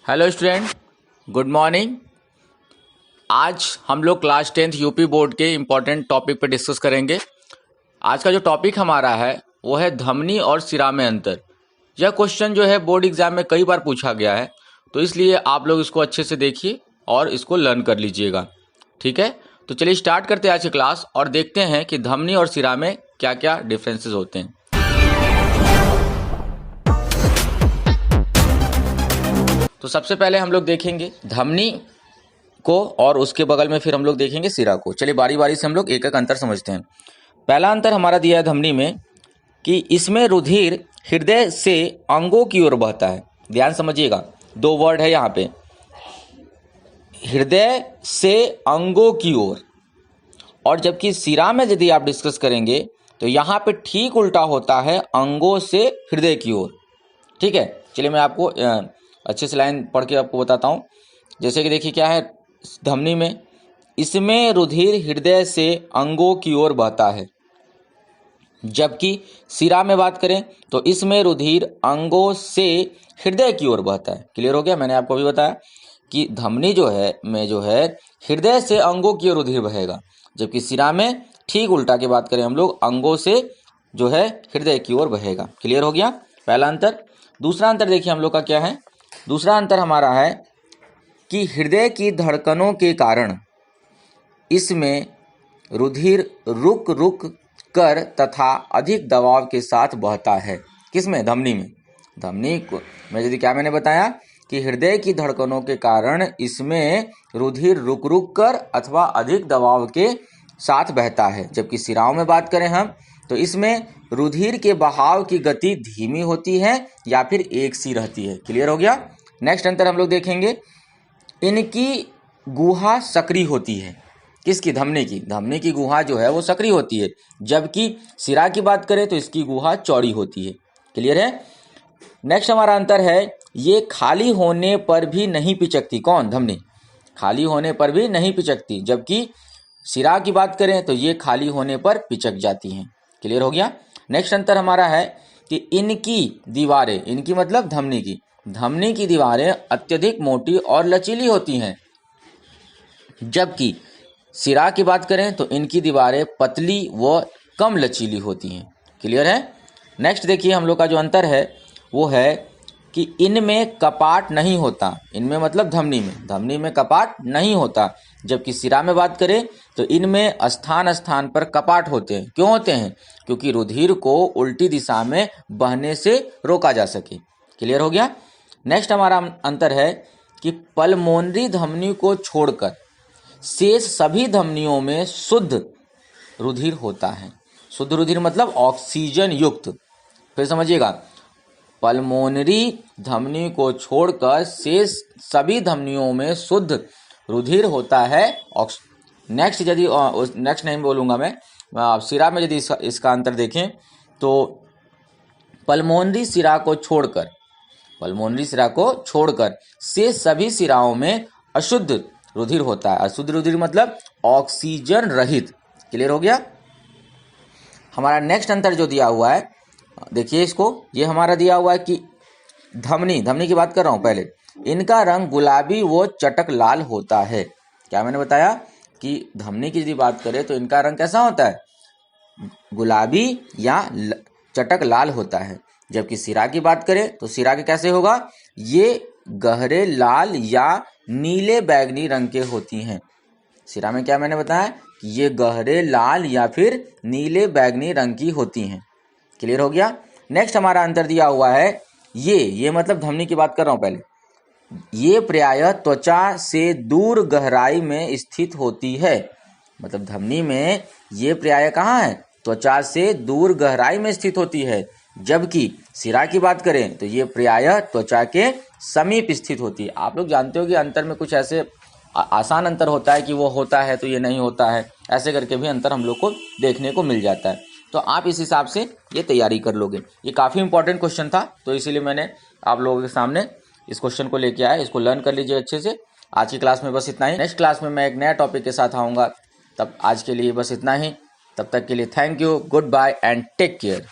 Hello student, good morning. आज हम लोग क्लास 10th यूपी बोर्ड के इम्पोर्टेंट टॉपिक पर डिस्कस करेंगे। आज का जो टॉपिक हमारा है वो है धमनी और सिरा में अंतर। यह क्वेश्चन जो है बोर्ड एग्जाम में कई बार पूछा गया है, तो इसलिए आप लोग इसको अच्छे से देखिए और इसको लर्न कर लीजिएगा। ठीक है, तो चलिए स्टार्ट करते हैं आज की क्लास और देखते हैं कि धमनी और सिरा में क्या क्या डिफरेंसेस होते हैं। तो सबसे पहले हम लोग देखेंगे धमनी को और उसके बगल में फिर हम लोग देखेंगे सिरा को। चलिए बारी बारी से हम लोग एक एक अंतर समझते हैं। पहला अंतर हमारा दिया है धमनी में कि इसमें रुधिर हृदय से अंगों की ओर बहता है। ध्यान समझिएगा, दो वर्ड है यहाँ पे, हृदय से अंगों की ओर। और जबकि सिरा में यदि आप डिस्कस करेंगे तो यहाँ पे ठीक उल्टा होता है, अंगों से हृदय की ओर। ठीक है, चलिए मैं आपको अच्छे से लाइन पढ़ के आपको बताता हूँ। जैसे कि देखिए क्या है धमनी में, इसमें रुधिर हृदय से अंगों की ओर बहता है। जबकि सिरा में बात करें तो इसमें रुधिर अंगों से हृदय की ओर बहता है। क्लियर हो गया? मैंने आपको अभी बताया कि धमनी जो है हृदय से अंगों की ओर रुधिर बहेगा, जबकि सिरा में ठीक उल्टा की बात करें हम लोग, अंगों से जो है हृदय की ओर बहेगा। क्लियर हो गया पहला अंतर। दूसरा अंतर देखिए हम लोग का क्या है। दूसरा अंतर हमारा है कि हृदय की धड़कनों के कारण इसमें रुधिर रुक रुक कर तथा अधिक दबाव के साथ बहता है। किसमें? धमनी में। धमनी को मैं यदि क्या मैंने बताया कि हृदय की धड़कनों के कारण इसमें रुधिर रुक रुक कर अथवा अधिक दबाव के साथ बहता है। जबकि सिराओं में बात करें हम तो इसमें रुधिर के बहाव की गति धीमी होती है या फिर एक सी रहती है। क्लियर हो गया? नेक्स्ट अंतर हम लोग देखेंगे, इनकी गुहा सक्रिय होती है। किसकी? धमनी की। धमनी की गुहा जो है वो सक्रिय होती है, जबकि सिरा की बात करें तो इसकी गुहा चौड़ी होती है। क्लियर है? नेक्स्ट हमारा अंतर है, ये खाली होने पर भी नहीं पिचकती। कौन? धमनी। खाली होने पर भी नहीं पिचकती, जबकि सिरा की बात करें तो ये खाली होने पर पिचक जाती हैं। क्लियर हो गया? नेक्स्ट अंतर हमारा है कि इनकी दीवारें, इनकी मतलब धमनी की, धमनी की दीवारें अत्यधिक मोटी और लचीली होती हैं, जबकि सिरा की बात करें तो इनकी दीवारें पतली व कम लचीली होती हैं। क्लियर है? नेक्स्ट देखिए हम लोग का जो अंतर है वो है कि इनमें कपाट नहीं होता। इनमें मतलब धमनी में कपाट नहीं होता, जबकि सिरा में बात करें तो इनमें स्थान स्थान पर कपाट होते हैं। क्यों होते हैं? क्योंकि रुधिर को उल्टी दिशा में बहने से रोका जा सके। क्लियर हो गया? नेक्स्ट हमारा अंतर है कि पल्मोनरी धमनी को छोड़कर शेष सभी धमनियों में शुद्ध रुधिर होता है। शुद्ध रुधिर मतलब ऑक्सीजन युक्त। फिर समझिएगा, पल्मोनरी धमनी को छोड़कर शेष सभी धमनियों में शुद्ध रुधिर होता है। नेक्स्ट यदि नेक्स्ट नहीं बोलूँगा मैं, सिरा में यदि इसका अंतर देखें तो पल्मोनरी सिरा को छोड़कर शेष सभी सिराओं में अशुद्ध रुधिर होता है। अशुद्ध रुधिर मतलब ऑक्सीजन रहित। क्लियर हो गया? हमारा नेक्स्ट अंतर जो दिया हुआ है देखिए इसको, ये हमारा दिया हुआ है कि धमनी की बात कर रहा हूँ पहले, इनका रंग गुलाबी व चटक लाल होता है। क्या मैंने बताया कि धमनी की यदि बात करें तो इनका रंग कैसा होता है? गुलाबी या चटक लाल होता है। जबकि सिरा की बात करें तो सिरा के कैसे होगा? ये गहरे लाल या नीले बैगनी रंग के होती हैं। सिरा में क्या मैंने बताया कि ये गहरे लाल या फिर नीले बैगनी रंग की होती हैं। क्लियर हो गया? नेक्स्ट हमारा अंतर दिया हुआ है, ये मतलब धमनी की बात कर रहा हूँ पहले, ये प्रायः त्वचा से दूर गहराई में स्थित होती है। मतलब धमनी में ये प्रायः कहाँ है? त्वचा से दूर गहराई में स्थित होती है। जबकि सिरा की बात करें तो ये प्रायः त्वचा के समीप स्थित होती है। आप लोग जानते हो कि अंतर में कुछ ऐसे आसान अंतर होता है कि वो होता है तो ये नहीं होता है, ऐसे करके भी अंतर हम लोग को देखने को मिल जाता है। तो आप इस हिसाब से ये तैयारी कर लोगे। ये काफ़ी इंपॉर्टेंट क्वेश्चन था, तो इसीलिए मैंने आप लोगों के सामने इस क्वेश्चन को लेके आया। इसको लर्न कर लीजिए अच्छे से। आज की क्लास में बस इतना ही। नेक्स्ट क्लास में मैं एक नया टॉपिक के साथ आऊँगा। तब आज के लिए बस इतना ही। तब तक के लिए thank you, goodbye and take care.